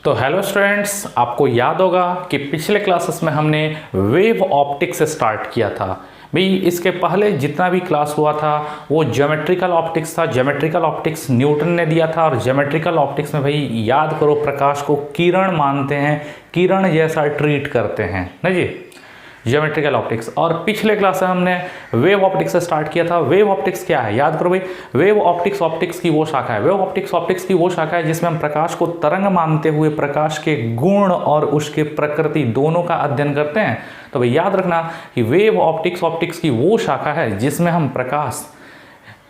तो hello students, आपको याद होगा कि पिछले क्लासेस में हमने वेव ऑप्टिक्स स्टार्ट किया था। भाई इसके पहले जितना भी क्लास हुआ था वो ज्योमेट्रिकल ऑप्टिक्स था। ज्योमेट्रिकल ऑप्टिक्स न्यूटन ने दिया था और ज्योमेट्रिकल ऑप्टिक्स में भाई याद करो, प्रकाश को किरण मानते हैं, किरण जैसा ट्रीट करते हैं ना जी, ज्योमेट्रिकल ऑप्टिक्स। और पिछले क्लास में हमने वेव ऑप्टिक्स से स्टार्ट किया था। वेव ऑप्टिक्स क्या है याद करो भाई, वेव ऑप्टिक्स ऑप्टिक्स की वो शाखा है, वेव ऑप्टिक्स ऑप्टिक्स की वो शाखा है जिसमें हम प्रकाश को तरंग मानते हुए प्रकाश के गुण और उसके प्रकृति दोनों का अध्ययन करते हैं। तो भाई याद रखना कि वेव ऑप्टिक्स ऑप्टिक्स की वो शाखा है जिसमें हम प्रकाश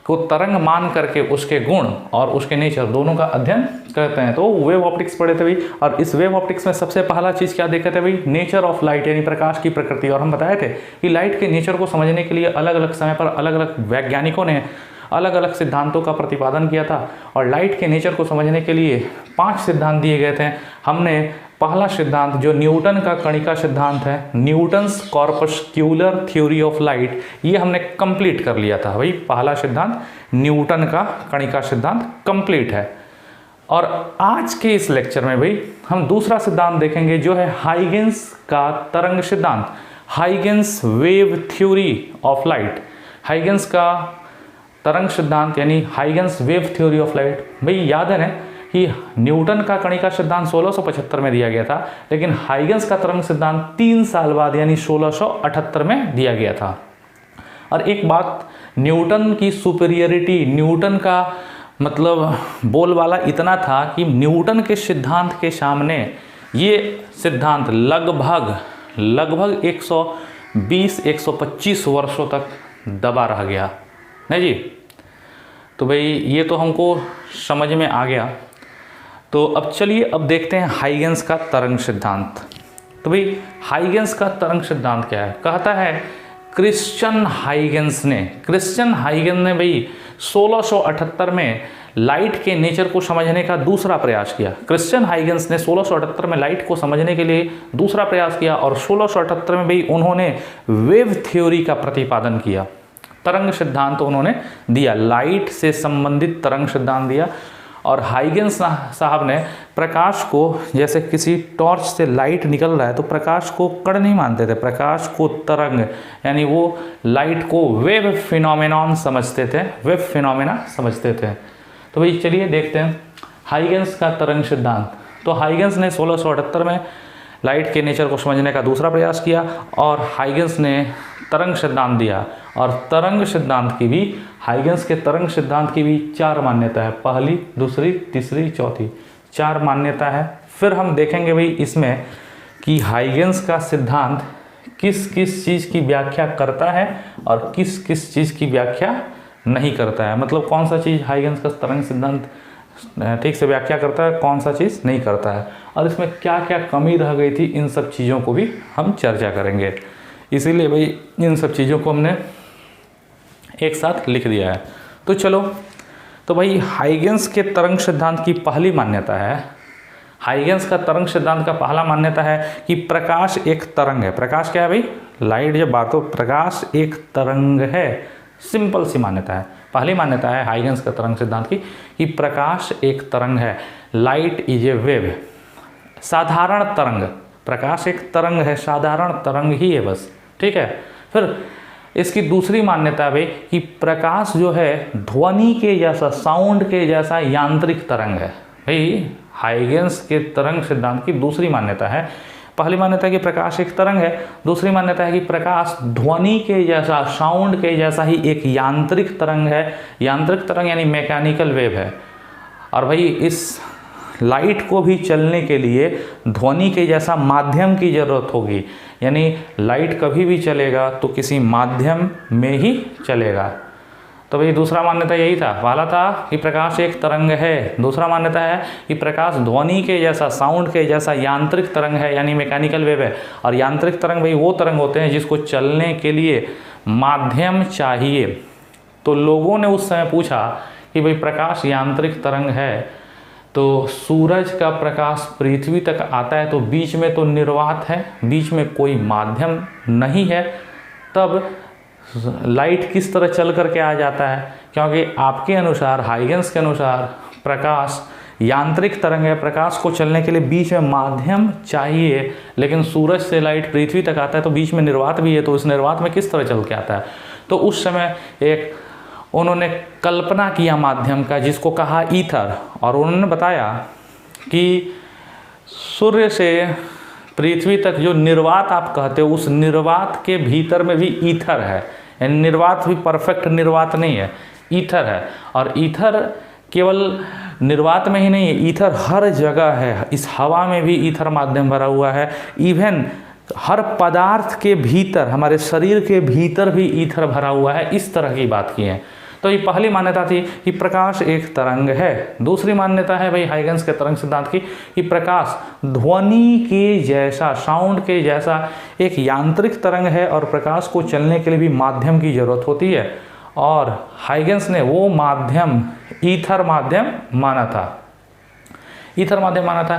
को तरंग मान करके उसके गुण और उसके नेचर दोनों का अध्ययन करते हैं। तो वेव ऑप्टिक्स पढ़े थे भाई, और इस वेव ऑप्टिक्स में सबसे पहला चीज़ क्या देखते थे भाई, नेचर ऑफ लाइट यानी प्रकाश की प्रकृति। और हम बताए थे कि लाइट के नेचर को समझने के लिए अलग अलग समय पर अलग अलग वैज्ञानिकों ने अलग अलग सिद्धांतों का प्रतिपादन किया था। और लाइट के नेचर को समझने के लिए 5 सिद्धांत दिए गए थे। हमने पहला सिद्धांत जो न्यूटन का कणिका सिद्धांत है, न्यूटन्स कॉर्पस्क्यूलर थ्योरी ऑफ लाइट, ये हमने कंप्लीट कर लिया था भाई। पहला सिद्धांत न्यूटन का कणिका सिद्धांत कंप्लीट है। और आज के इस लेक्चर में भाई हम दूसरा सिद्धांत देखेंगे जो है हाइगेंस का तरंग सिद्धांत, Huygens wave theory of light. Huygens का तरंग सिद्धांत यानी Huygens wave theory of light. भाई याद है ना कि न्यूटन का कणिका सिद्धांत 1675 में दिया गया था, लेकिन हाइगेंस का तरंग सिद्धांत 3 साल बाद यानी 1678 में दिया गया था। और एक बात, न्यूटन की सुपीरियरिटी, न्यूटन का मतलब बोलबाला इतना था कि न्यूटन के सिद्धांत के सामने ये सिद्धांत लगभग 120-125 वर्षों तक दबा रह गया नहीं जी। तो भाई ये तो हमको समझ में आ गया। तो अब चलिए अब देखते हैं हाइगेंस का तरंग सिद्धांत। तो भाई हाइगेंस का तरंग सिद्धांत क्या है, कहता है क्रिश्चियन हाइगेंस ने भाई 1678 में लाइट के नेचर को समझने का दूसरा प्रयास किया। क्रिश्चियन हाइगेंस ने 1678 में लाइट को समझने के लिए दूसरा प्रयास किया और 1678 में भाई उन्होंने वेव थ्योरी का प्रतिपादन किया, तरंग सिद्धांत उन्होंने दिया, लाइट से संबंधित तरंग सिद्धांत दिया। और हाइगेंस साहब ने प्रकाश को, जैसे किसी टॉर्च से लाइट निकल रहा है तो प्रकाश को कण नहीं मानते थे, प्रकाश को तरंग, यानी वो लाइट को वेव फिनोमेनॉन समझते थे, वेव फिनोमेना समझते थे। तो भाई चलिए देखते हैं हाइगेंस का तरंग सिद्धांत। तो हाइगेंस ने 1678 में लाइट के नेचर को समझने का दूसरा प्रयास किया और हाइगेंस ने तरंग सिद्धांत दिया। और तरंग सिद्धांत की भी, हाइगेंस के तरंग सिद्धांत की भी 4 मान्यता है, पहली, दूसरी, तीसरी, चौथी, 4 मान्यता है। फिर हम देखेंगे भाई इसमें कि हाइगेंस का सिद्धांत किस किस चीज़ की व्याख्या करता है और किस किस चीज़ की व्याख्या नहीं करता है। मतलब कौन सा चीज़ हाइगेंस का तरंग सिद्धांत ठीक से व्याख्या करता है, कौन सा चीज़ नहीं करता है, और इसमें क्या क्या कमी रह गई थी, इन सब चीज़ों को भी हम चर्चा करेंगे। इसीलिए भाई इन सब चीज़ों को हमने एक साथ लिख दिया है। तो चलो, तो भाई हाइगेंस के तरंग सिद्धांत की पहली मान्यता है, हाइगेंस का तरंग सिद्धांत का पहला मान्यता है कि प्रकाश एक तरंग है। प्रकाश क्या है भाई, लाइट जब बात हो, प्रकाश एक तरंग है, सिंपल सी मान्यता है। पहली मान्यता है हाइगेंस का तरंग सिद्धांत की कि प्रकाश एक तरंग है, लाइट इज ए वेव, साधारण तरंग, प्रकाश एक तरंग है, साधारण तरंग ही है बस, ठीक है। फिर इसकी दूसरी मान्यता है कि प्रकाश जो है ध्वनि के जैसा, साउंड के जैसा यांत्रिक तरंग है। भाई हाइगेंस के तरंग सिद्धांत की दूसरी मान्यता है, पहली मान्यता है कि प्रकाश एक तरंग है, दूसरी मान्यता है कि प्रकाश ध्वनि के जैसा, साउंड के जैसा ही एक यांत्रिक तरंग है। यांत्रिक तरंग यानी मैकेनिकल वेव है। और भाई इस लाइट को भी चलने के लिए ध्वनि के जैसा माध्यम की जरूरत होगी, यानी लाइट कभी भी चलेगा तो किसी माध्यम में ही चलेगा। तो भाई दूसरा मान्यता यही था, पहला था कि प्रकाश एक तरंग है, दूसरा मान्यता है कि प्रकाश ध्वनि के जैसा, साउंड के जैसा यांत्रिक तरंग है यानी मैकेनिकल वेव है। और यांत्रिक तरंग भाई वो तरंग होते हैं जिसको चलने के लिए माध्यम चाहिए। तो लोगों ने उस समय पूछा कि भाई प्रकाश यांत्रिक तरंग है तो सूरज का प्रकाश पृथ्वी तक आता है तो बीच में तो निर्वात है, बीच में कोई माध्यम नहीं है, तब लाइट किस तरह चल करके आ जाता है? क्योंकि आपके अनुसार, हाइगेंस के अनुसार, प्रकाश यांत्रिक तरंग है, प्रकाश को चलने के लिए बीच में माध्यम चाहिए, लेकिन सूरज से लाइट पृथ्वी तक आता है तो बीच में निर्वात भी है, तो उस निर्वात में किस तरह चल के आता है। तो उस समय एक उन्होंने कल्पना किया माध्यम का, जिसको कहा ईथर, और उन्होंने बताया कि सूर्य से पृथ्वी तक जो निर्वात आप कहते हो, उस निर्वात के भीतर में भी ईथर है। यानी निर्वात भी परफेक्ट निर्वात नहीं है, ईथर है। और ईथर केवल निर्वात में ही नहीं है, ईथर हर जगह है। इस हवा में भी ईथर माध्यम भरा हुआ है, इवन हर पदार्थ के भीतर, हमारे शरीर के भीतर भी ईथर भरा हुआ है। इस तरह की बात की है। तो ये पहली मान्यता थी कि प्रकाश एक तरंग है। दूसरी मान्यता है भाई हाइगेंस के तरंग सिद्धांत की, कि प्रकाश ध्वनि के जैसा, साउंड के जैसा एक यांत्रिक तरंग है और प्रकाश को चलने के लिए भी माध्यम की जरूरत होती है। और हाइगेंस ने वो माध्यम ईथर माध्यम माना था। ईथर माध्यम माना था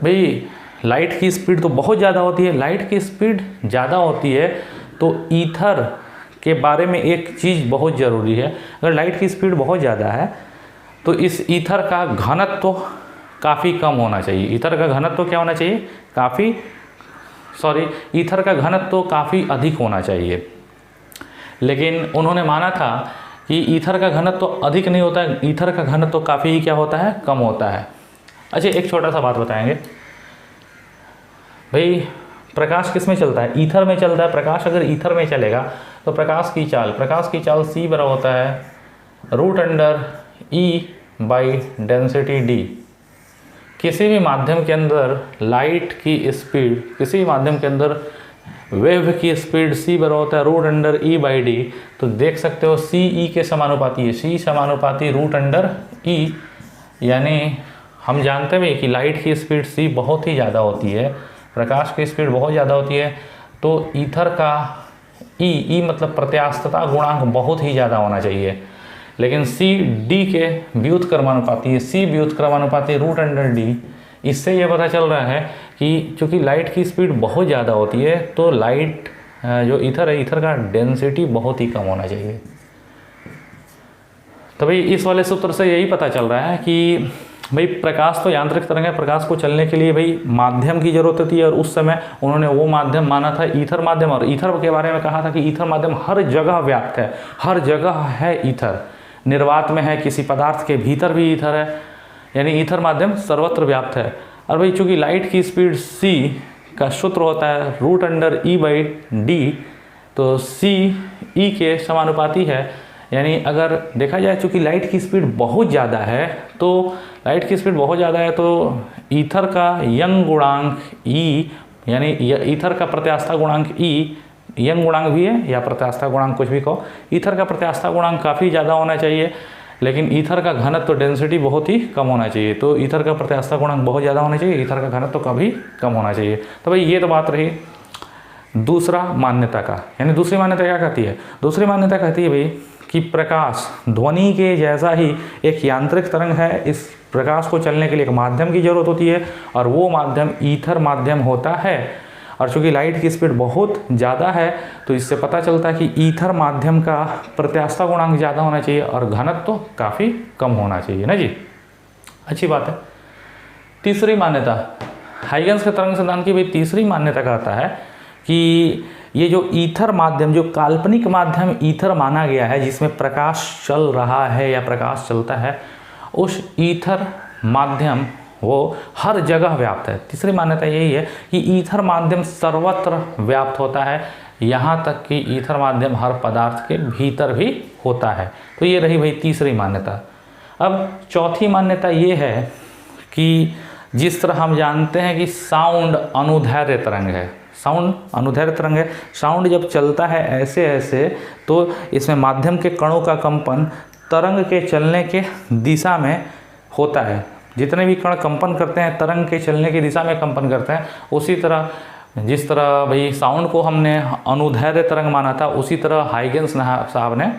भाई लाइट की स्पीड तो बहुत ज़्यादा होती है, लाइट की स्पीड ज़्यादा होती है तो ईथर के बारे में एक चीज़ बहुत ज़रूरी है। अगर लाइट की स्पीड बहुत ज़्यादा है तो इस ईथर का घनत्व तो काफ़ी कम होना चाहिए। ईथर का घनत्व तो क्या होना चाहिए, ईथर का घनत्व तो काफ़ी अधिक होना चाहिए। लेकिन उन्होंने माना था कि ईथर का घनत्व तो अधिक नहीं होता है, ईथर का घनत्व तो काफ़ी क्या होता है, कम होता है। अच्छा, एक छोटा सा बात बताएंगे भाई, प्रकाश किस में चलता है, ईथर में चलता है। प्रकाश अगर ईथर में चलेगा तो प्रकाश की चाल c बराबर होता है √E/डेंसिटी d। किसी भी माध्यम के अंदर लाइट की स्पीड, किसी भी माध्यम के अंदर वेव की स्पीड c बराबर होता है √E/d। तो देख सकते हो c e के समानुपाती है, c समानुपाती √E। यानी हम जानते हैं कि लाइट की स्पीड c बहुत ही ज़्यादा होती है, प्रकाश की स्पीड बहुत ज़्यादा होती है, तो ईथर का ई मतलब प्रत्यास्थता गुणांक बहुत ही ज़्यादा होना चाहिए। लेकिन c d के व्युत्क्रमानुपाती है, c व्युत्क्रमानुपाती √d। इससे ये पता चल रहा है कि चूँकि लाइट की स्पीड बहुत ज़्यादा होती है तो लाइट जो ईथर है, ईथर का डेंसिटी बहुत ही कम होना चाहिए। तो भाई इस वाले सूत्र से यही पता चल रहा है कि भाई प्रकाश तो यांत्रिक तरंग है, प्रकाश को चलने के लिए भाई माध्यम की जरूरत होती है। और उस समय उन्होंने वो माध्यम माना था ईथर माध्यम, और ईथर के बारे में कहा था कि ईथर माध्यम हर जगह व्याप्त है, हर जगह है ईथर। निर्वात में है, किसी पदार्थ के भीतर भी ईथर है, यानी ईथर माध्यम सर्वत्र व्याप्त है। और भाई चूँकि लाइट की स्पीड c का सूत्र होता है √E/d, तो c e के समानुपाती है। यानी अगर देखा जाए चूँकि लाइट की स्पीड बहुत ज़्यादा है, तो लाइट की स्पीड बहुत ज़्यादा है तो ईथर का यंग गुणांक E, यानी ईथर का प्रत्यास्था गुणांक E, यंग गुणांक भी है या प्रत्यास्था गुणांक कुछ भी कहो, ईथर का प्रत्यास्था गुणांक काफ़ी ज़्यादा होना चाहिए, लेकिन ईथर का घनत्व डेंसिटी बहुत ही कम होना चाहिए। तो ईथर का प्रत्यास्था गुणांक बहुत ज़्यादा होना चाहिए, ईथर का घनत्व कभी कम होना चाहिए। तो भाई ये तो बात रही दूसरा मान्यता का। यानी दूसरी मान्यता क्या कहती है, दूसरी मान्यता कहती है भाई कि प्रकाश ध्वनि के जैसा ही एक यांत्रिक तरंग है। इस प्रकाश को चलने के लिए एक माध्यम की जरूरत होती है और वो माध्यम ईथर माध्यम होता है। और चूँकि लाइट की स्पीड बहुत ज़्यादा है तो इससे पता चलता है कि ईथर माध्यम का प्रत्यास्था गुणांक ज़्यादा होना चाहिए और घनत्व तो काफ़ी कम होना चाहिए ना जी। अच्छी बात है। तीसरी मान्यता हाइगेंस के तरंग सिद्धांत की भी तीसरी मान्यता कहता है कि ये जो ईथर माध्यम, जो काल्पनिक माध्यम ईथर माना गया है, जिसमें प्रकाश चल रहा है या प्रकाश चलता है, उस ईथर माध्यम वो हर जगह व्याप्त है। तीसरी मान्यता यही है कि ईथर माध्यम सर्वत्र व्याप्त होता है, यहाँ तक कि ईथर माध्यम हर पदार्थ के भीतर भी होता है। तो ये रही भाई तीसरी मान्यता। अब चौथी मान्यता ये है कि जिस तरह हम जानते हैं कि साउंड अनुदैर्ध्य तरंग है, साउंड अनुदैर्ध्य तरंग है, साउंड जब चलता है ऐसे ऐसे तो इसमें माध्यम के कणों का कंपन तरंग के चलने के दिशा में होता है। जितने भी कण कंपन करते हैं तरंग के चलने की दिशा में कंपन करते हैं। उसी तरह जिस तरह भाई साउंड को हमने अनुदैर्ध्य तरंग माना था, उसी तरह हाइगेंस साहब ने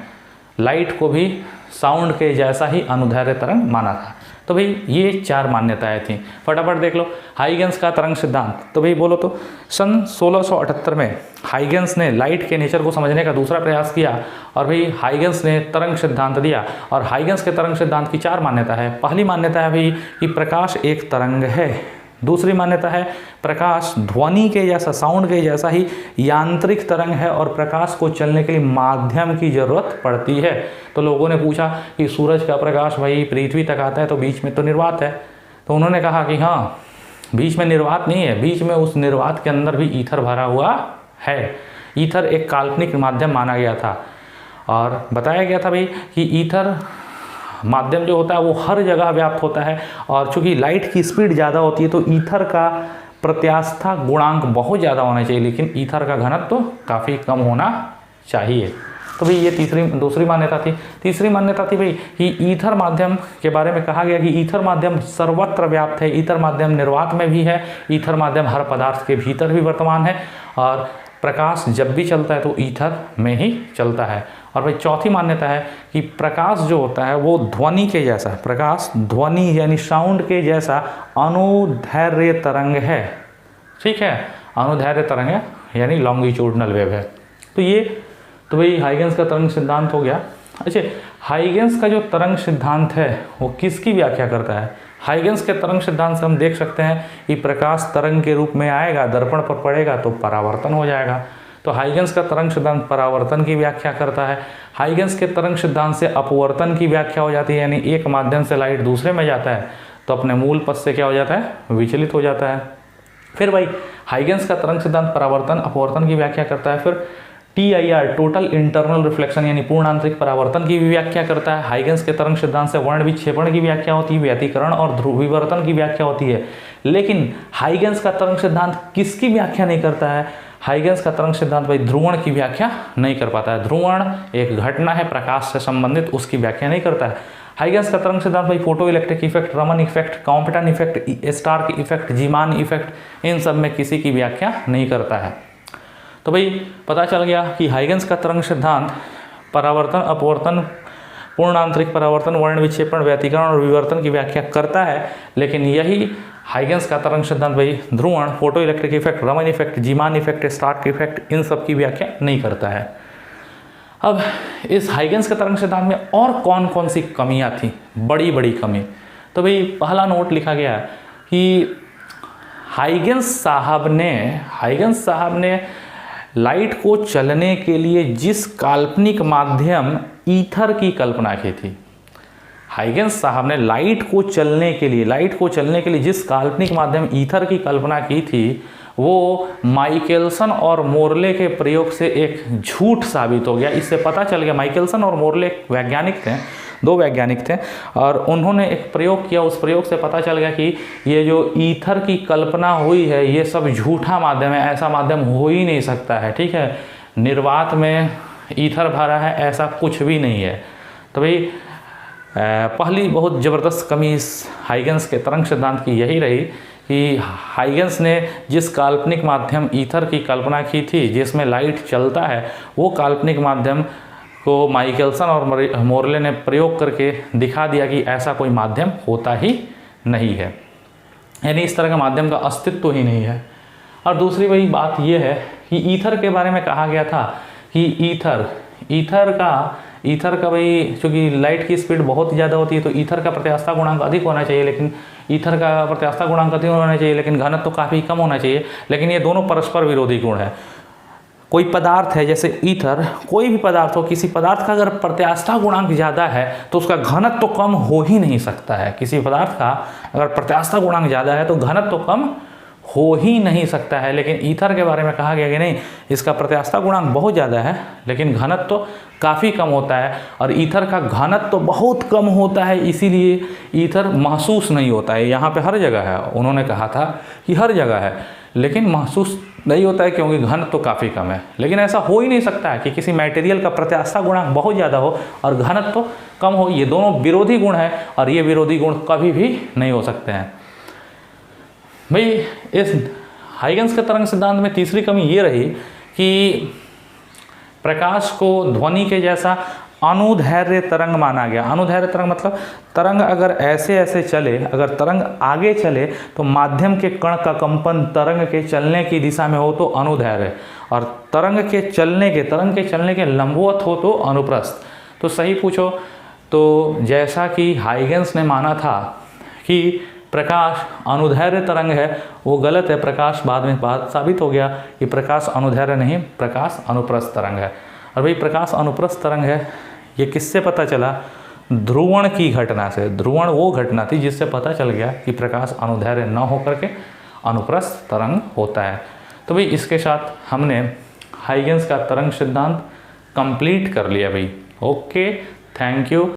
लाइट को भी साउंड के जैसा ही अनुदैर्ध्य तरंग माना था। तो भाई ये 4 मान्यताएं थी। फटाफट देख लो हाइगेंस का तरंग सिद्धांत। तो भाई बोलो तो सन 1678 में हाइगेंस ने लाइट के नेचर को समझने का दूसरा प्रयास किया और भाई हाइगेंस ने तरंग सिद्धांत दिया। और हाइगेंस के तरंग सिद्धांत की 4 मान्यता है। पहली मान्यता है भाई कि प्रकाश एक तरंग है। दूसरी मान्यता है प्रकाश ध्वनि के जैसा, साउंड के जैसा ही यांत्रिक तरंग है और प्रकाश को चलने के लिए माध्यम की जरूरत पड़ती है। तो लोगों ने पूछा कि सूरज का प्रकाश भाई पृथ्वी तक आता है तो बीच में तो निर्वात है। तो उन्होंने कहा कि हाँ, बीच में निर्वात नहीं है, बीच में उस निर्वात के अंदर भी ईथर भरा हुआ है। ईथर एक काल्पनिक माध्यम माना गया था और बताया गया था भाई कि ईथर माध्यम जो होता है वो हर जगह व्याप्त होता है और चूंकि लाइट की स्पीड ज़्यादा होती है तो ईथर का प्रत्यास्था गुणांक बहुत ज़्यादा होना चाहिए, लेकिन ईथर का घनत्व तो काफ़ी कम होना चाहिए। तो भाई ये दूसरी मान्यता थी। तीसरी मान्यता थी भाई कि ईथर माध्यम के बारे में कहा गया कि ईथर माध्यम सर्वत्र व्याप्त है। ईथर माध्यम निर्वात में भी है, ईथर माध्यम हर पदार्थ के भीतर भी वर्तमान है और प्रकाश जब भी चलता है तो ईथर में ही चलता है। और भाई चौथी मान्यता है कि प्रकाश जो होता है वो ध्वनि के जैसा, प्रकाश ध्वनि यानी साउंड के जैसा अनुदैर्घ्य तरंग है। ठीक है, अनुदैर्घ्य तरंग है यानी लॉन्गिट्यूडनल वेव है। तो भाई हाइगेंस का तरंग सिद्धांत हो गया। अच्छा, हाइगेंस का जो तरंग सिद्धांत है वो किसकी व्याख्या करता है? हाइगेंस के तरंग सिद्धांत से हम देख सकते हैं कि प्रकाश तरंग के रूप में आएगा, दर्पण पर पड़ेगा तो परावर्तन हो जाएगा। तो हाइगेंस का तरंग सिद्धांत परावर्तन की व्याख्या करता है। हाइगेंस के तरंग सिद्धांत से अपवर्तन की व्याख्या हो जाती है, यानी एक माध्यम से लाइट दूसरे में जाता है तो अपने मूल पथ से क्या हो जाता है, विचलित हो जाता है। फिर भाई हाइगेंस का तरंग सिद्धांत परावर्तन अपवर्तन की व्याख्या करता है। फिर TIR टोटल इंटरनल रिफ्लेक्शन यानी पूर्ण आंतरिक परावर्तन की भी व्याख्या करता है। हाइगेंस के तरंग सिद्धांत से वर्ण विक्षेपण की व्याख्या होती है, व्यतिकरण और ध्रुवीवर्तन की व्याख्या होती है। लेकिन हाइगेंस का तरंग सिद्धांत किसकी व्याख्या नहीं करता है? हाइगेंस का तरंग सिद्धांत भाई ध्रुवण की व्याख्या नहीं कर पाता है। ध्रुवण एक घटना है प्रकाश से संबंधित, उसकी व्याख्या नहीं करता है। हाइगेंस का तरंग सिद्धांत भाई photo electric effect, Raman effect, Compton effect, Stark effect, Zeeman effect, इन सब में किसी की व्याख्या नहीं करता है। तो भाई पता चल गया कि हाइगेंस का तरंग सिद्धांत परावर्तन, अपवर्तन, पूर्ण आंतरिक परावर्तन, वर्ण विक्षेपण, व्यतिकरण और विवर्तन की व्याख्या करता है। लेकिन यही हाइगेंस का तरंग सिद्धांत भाई ध्रुवण, photo electric effect, Raman effect, Zeeman effect, Stark effect, इन सब की व्याख्या नहीं करता है। अब इस हाइगेंस के तरंग सिद्धांत में और कौन कौन सी कमियां थी, बड़ी बड़ी कमी? तो भाई पहला नोट लिखा गया कि हाइगेंस साहब ने लाइट को चलने के लिए जिस काल्पनिक माध्यम ईथर की कल्पना की थी, हाइगेंस साहब ने लाइट को चलने के लिए जिस काल्पनिक माध्यम ईथर की कल्पना की थी वो माइकेलसन और मोरले के प्रयोग से एक झूठ साबित हो गया। इससे पता चल गया, माइकेलसन और मोरले वैज्ञानिक थे, 2 वैज्ञानिक थे और उन्होंने एक प्रयोग किया। उस प्रयोग से पता चल गया कि ये जो ईथर की कल्पना हुई है ये सब झूठा माध्यम है, ऐसा माध्यम हो ही नहीं सकता है। ठीक है, निर्वात में ईथर भरा है ऐसा कुछ भी नहीं है। तो भाई पहली बहुत ज़बरदस्त कमी इस हाइगेंस के तरंग सिद्धांत की यही रही कि हाइगेंस ने जिस काल्पनिक माध्यम ईथर की कल्पना की थी जिसमें लाइट चलता है, वो काल्पनिक माध्यम को माइकेलसन और मोरले ने प्रयोग करके दिखा दिया कि ऐसा कोई माध्यम होता ही नहीं है, यानी इस तरह का माध्यम का अस्तित्व ही नहीं है। और दूसरी वही बात यह है कि ईथर के बारे में कहा गया था कि ईथर का भाई चूँकि लाइट की स्पीड बहुत ज़्यादा होती है तो ईथर का प्रत्यास्था गुणांक अधिक होना चाहिए, लेकिन ईथर का प्रत्यास्था गुणांक अधिक होना चाहिए लेकिन घनत्व तो काफ़ी कम होना चाहिए। लेकिन ये दोनों परस्पर विरोधी गुण है। कोई पदार्थ है जैसे ईथर, कोई भी पदार्थ हो, किसी पदार्थ का अगर प्रत्यास्था गुणांक ज़्यादा है तो उसका घनत्व तो कम हो ही नहीं सकता है। किसी पदार्थ का अगर प्रत्यास्था गुणांक ज़्यादा है तो घनत्व तो कम हो ही नहीं सकता है। लेकिन ईथर के बारे में कहा गया कि नहीं, इसका प्रत्यास्था गुणांक बहुत ज़्यादा है लेकिन घनत्व तो काफ़ी कम होता है और ईथर का घनत्व तो बहुत कम होता है, इसीलिए ईथर महसूस नहीं होता है। यहाँ पे हर जगह है, उन्होंने कहा था कि हर जगह है लेकिन महसूस नहीं होता है क्योंकि घनत्व तो काफ़ी कम है। लेकिन ऐसा हो ही नहीं सकता है कि किसी मटेरियल का प्रत्यास्था गुणांक बहुत ज़्यादा हो और घनत्व तो कम हो। ये दोनों विरोधी गुण हैं और ये विरोधी गुण कभी भी नहीं हो सकते हैं। भाई इस हाइगेंस के तरंग सिद्धांत में तीसरी कमी ये रही कि प्रकाश को ध्वनि के जैसा अनुदैर्घ्य तरंग माना गया। अनुदैर्घ्य तरंग मतलब तरंग अगर ऐसे ऐसे चले, अगर तरंग आगे चले तो माध्यम के कण का कंपन तरंग के चलने की दिशा में हो तो अनुदैर्घ्य, और तरंग के चलने के लंबवत हो तो अनुप्रस्थ। तो सही पूछो तो जैसा कि हाइगेंस ने माना था कि प्रकाश अनुदैर्घ्य तरंग है, वो गलत है। प्रकाश बाद में साबित हो गया कि प्रकाश अनुदैर्घ्य नहीं, प्रकाश अनुप्रस्थ तरंग है। और भाई प्रकाश अनुप्रस्थ तरंग है, ये किससे पता चला? ध्रुवण की घटना से। ध्रुवण वो घटना थी जिससे पता चल गया कि प्रकाश अनुदैर्घ्य न होकर के अनुप्रस्थ तरंग होता है। तो भाई इसके साथ हमने हाइगेंस का तरंग सिद्धांत कंप्लीट कर लिया भाई। Okay, thank you.